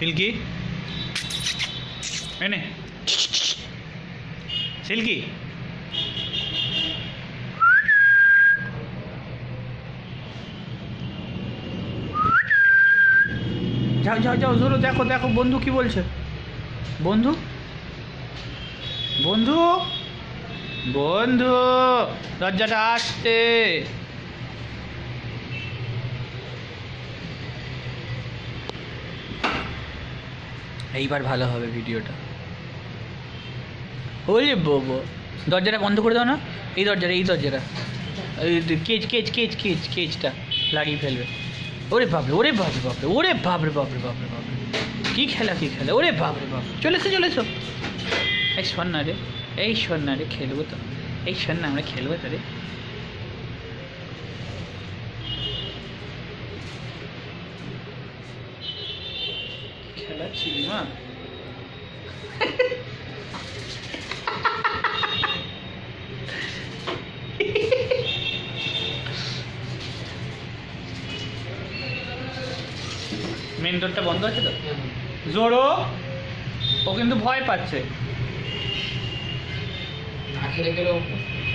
silky এনে silky যাও যাও যাও জোরো দেখো দেখো বন্ধু কি বলছে বন্ধু বন্ধু বন্ধু দরজাটা আসতে এইবার ভালো হবে ভিডিওটা ওরে বাবা দরজাটা বন্ধ করে দাও না এই দরজাটা এই কেচ কেচ কেচ কেচ কেচটা লাগিয়ে ফেলবে ওরে বাপরে ওরে বাপরে বাপরে ওরে বাপরে বাপরে বাপরে বাপরে কী খেলা ওরে বাপরে বাপরে চলে এসো এই শোন না রে খেলবো তো এই শোন না আমরা খেলবো তো রে খেলা ছিলি মা মেন ডোরটা বন্ধ আছে তো জোরো ও কিন্তু ভয় পাচ্ছে না খেলে গেলেও